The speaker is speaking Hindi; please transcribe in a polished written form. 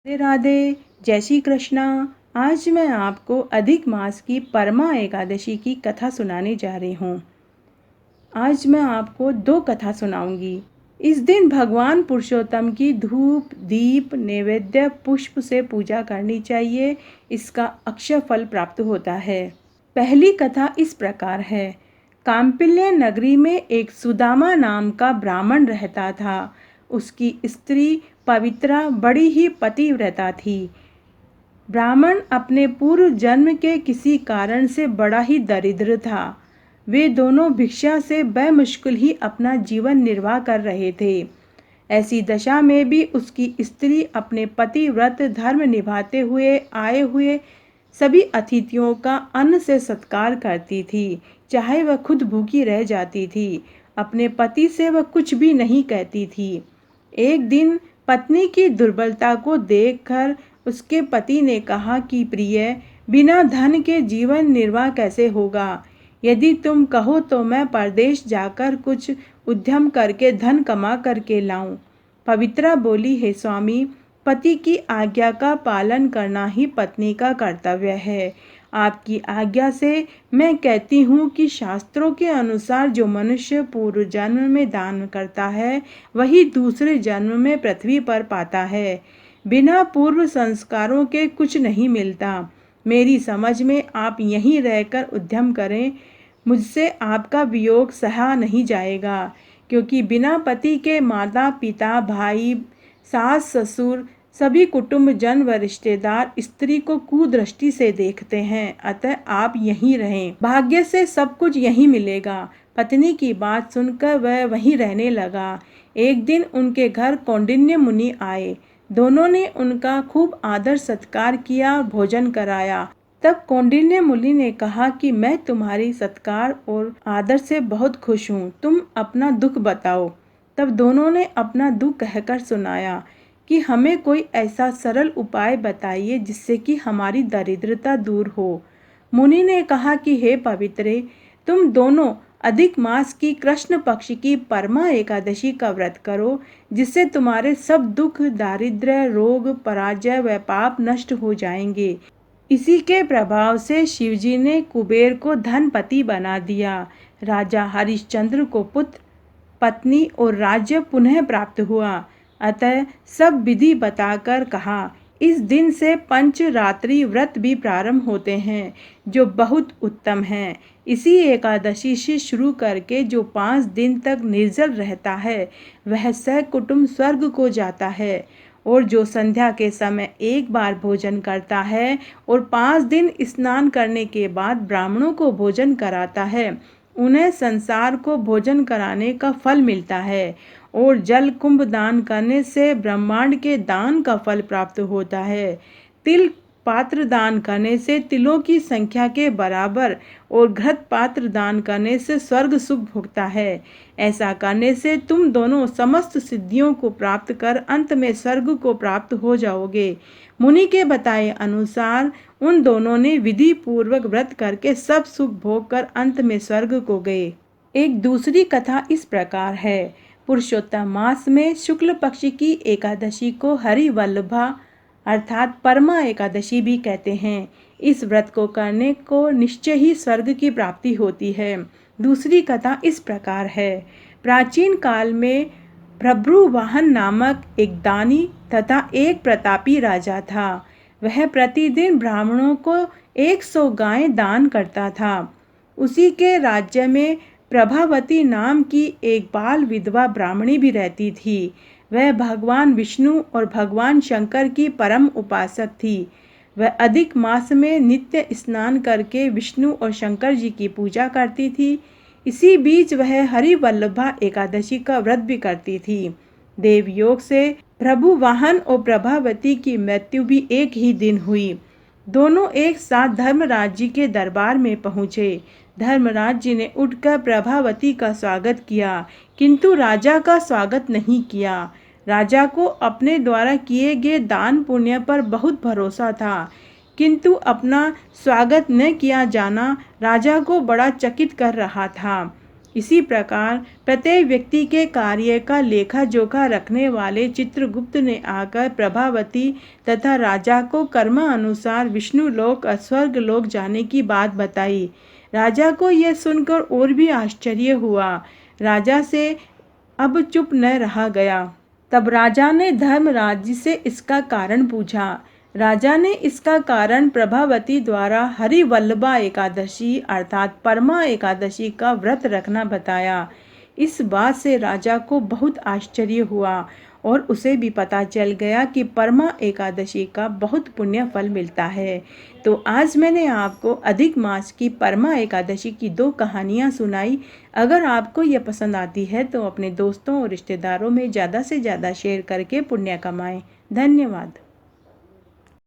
राधे राधे। जय श्री कृष्णा। आज मैं आपको अधिक मास की परमा एकादशी की कथा सुनाने जा रही हूँ। आज मैं आपको दो कथा सुनाऊंगी। इस दिन भगवान पुरुषोत्तम की धूप दीप नैवेद्य पुष्प से पूजा करनी चाहिए। इसका अक्षय फल प्राप्त होता है। पहली कथा इस प्रकार है। कांपिल्य नगरी में एक सुदामा नाम का ब्राह्मण रहता था। उसकी स्त्री पवित्रा बड़ी ही पतिव्रता थी। ब्राह्मण अपने पूर्व जन्म के किसी कारण से बड़ा ही दरिद्र था। वे दोनों भिक्षा से बेमुश्किल ही अपना जीवन निर्वाह कर रहे थे। ऐसी दशा में भी उसकी स्त्री अपने पतिव्रत धर्म निभाते हुए आए हुए सभी अतिथियों का अन्न से सत्कार करती थी, चाहे वह खुद भूखी रह जाती थी। अपने पति से वह कुछ भी नहीं कहती थी। एक दिन पत्नी की दुर्बलता को देखकर उसके पति ने कहा कि प्रिय, बिना धन के जीवन निर्वाह कैसे होगा? यदि तुम कहो तो मैं परदेश जाकर कुछ उद्यम करके धन कमा करके लाऊं। पवित्रा बोली, हे स्वामी, पति की आज्ञा का पालन करना ही पत्नी का कर्तव्य है। आपकी आज्ञा से मैं कहती हूँ कि शास्त्रों के अनुसार जो मनुष्य पूर्व जन्म में दान करता है वही दूसरे जन्म में पृथ्वी पर पाता है। बिना पूर्व संस्कारों के कुछ नहीं मिलता। मेरी समझ में आप यहीं रहकर उद्यम करें। मुझसे आपका वियोग सहा नहीं जाएगा, क्योंकि बिना पति के माता पिता भाई सास ससुर सभी कुटुंब जन व रिश्तेदार स्त्री को कुदृष्टि से देखते हैं। अतः आप यहीं रहें, भाग्य से सब कुछ यहीं मिलेगा। पत्नी की बात सुनकर वह वहीं रहने लगा। एक दिन उनके घर कौंडिन्य मुनि आए। दोनों ने उनका खूब आदर सत्कार किया, भोजन कराया। तब कौंडिन्य मुनि ने कहा कि मैं तुम्हारी सत्कार और आदर से बहुत खुश हूँ, तुम अपना दुख बताओ। तब दोनों ने अपना दुख कहकर सुनाया कि हमें कोई ऐसा सरल उपाय बताइए जिससे कि हमारी दरिद्रता दूर हो। मुनि ने कहा कि हे पवित्रे, तुम दोनों अधिक मास की कृष्ण पक्ष की परमा एकादशी का व्रत करो, जिससे तुम्हारे सब दुख दारिद्र्य रोग पराजय व पाप नष्ट हो जाएंगे। इसी के प्रभाव से शिवजी ने कुबेर को धनपति बना दिया। राजा हरिश्चंद्र को पुत्र पत्नी और राज्य पुनः प्राप्त हुआ। अतः सब विधि बताकर कहा, इस दिन से पंचरात्रि व्रत भी प्रारंभ होते हैं, जो बहुत उत्तम हैं। इसी एकादशी से शुरू करके जो 5 दिन तक निर्जल रहता है वह सकुटुम्ब स्वर्ग को जाता है, और जो संध्या के समय एक बार भोजन करता है और 5 दिन स्नान करने के बाद ब्राह्मणों को भोजन कराता है, उन्हें संसार को भोजन कराने का फल मिलता है। और जल कुंभ दान करने से ब्रह्मांड के दान का फल प्राप्त होता है। तिल पात्र दान करने से तिलों की संख्या के बराबर और घृत पात्र दान करने से स्वर्ग सुख भोगता है। ऐसा करने से तुम दोनों समस्त सिद्धियों को प्राप्त कर अंत में स्वर्ग को प्राप्त हो जाओगे। मुनि के बताए अनुसार उन दोनों ने विधि पूर्वक व्रत करके सब सुख भोग कर अंत में स्वर्ग को गए। एक दूसरी कथा इस प्रकार है। पुरुषोत्तम मास में शुक्ल पक्ष की एकादशी को हरिवल्लभा अर्थात परमा एकादशी भी कहते हैं। इस व्रत को करने को निश्चय ही स्वर्ग की प्राप्ति होती है। दूसरी कथा इस प्रकार है। प्राचीन काल में प्रभ्रुवाहन नामक एक दानी तथा एक प्रतापी राजा था। वह प्रतिदिन ब्राह्मणों को 100 गायें दान करता था। उसी के राज्य में प्रभावती नाम की एक बाल विधवा ब्राह्मणी भी रहती थी। वह भगवान विष्णु और भगवान शंकर की परम उपासक थी। वह अधिक मास में नित्य स्नान करके विष्णु और शंकर जी की पूजा करती थी। इसी बीच वह हरिवल्लभा एकादशी का व्रत भी करती थी। देवयोग से प्रभु वाहन और प्रभावती की मृत्यु भी एक ही दिन हुई। दोनों एक साथ धर्मराज जी के दरबार में पहुँचे। धर्मराज जी ने उठकर प्रभावती का स्वागत किया, किंतु राजा का स्वागत नहीं किया। राजा को अपने द्वारा किए गए दान पुण्य पर बहुत भरोसा था, किंतु अपना स्वागत न किया जाना राजा को बड़ा चकित कर रहा था। इसी प्रकार प्रत्येक व्यक्ति के कार्य का लेखा जोखा रखने वाले चित्रगुप्त ने आकर प्रभावती तथा राजा को कर्मानुसार विष्णु लोक और स्वर्ग लोक जाने की बात बताई। राजा को यह सुनकर और भी आश्चर्य हुआ। राजा से अब चुप न रहा गया। तब राजा ने धर्मराज से इसका कारण पूछा। राजा ने इसका कारण प्रभावती द्वारा हरिवल्लभा एकादशी अर्थात परमा एकादशी का व्रत रखना बताया। इस बात से राजा को बहुत आश्चर्य हुआ और उसे भी पता चल गया कि परमा एकादशी का बहुत पुण्य फल मिलता है। तो आज मैंने आपको अधिक मास की परमा एकादशी की 2 कहानियाँ सुनाई। अगर आपको यह पसंद आती है तो अपने दोस्तों और रिश्तेदारों में ज़्यादा से ज़्यादा शेयर करके पुण्य कमाएं। धन्यवाद।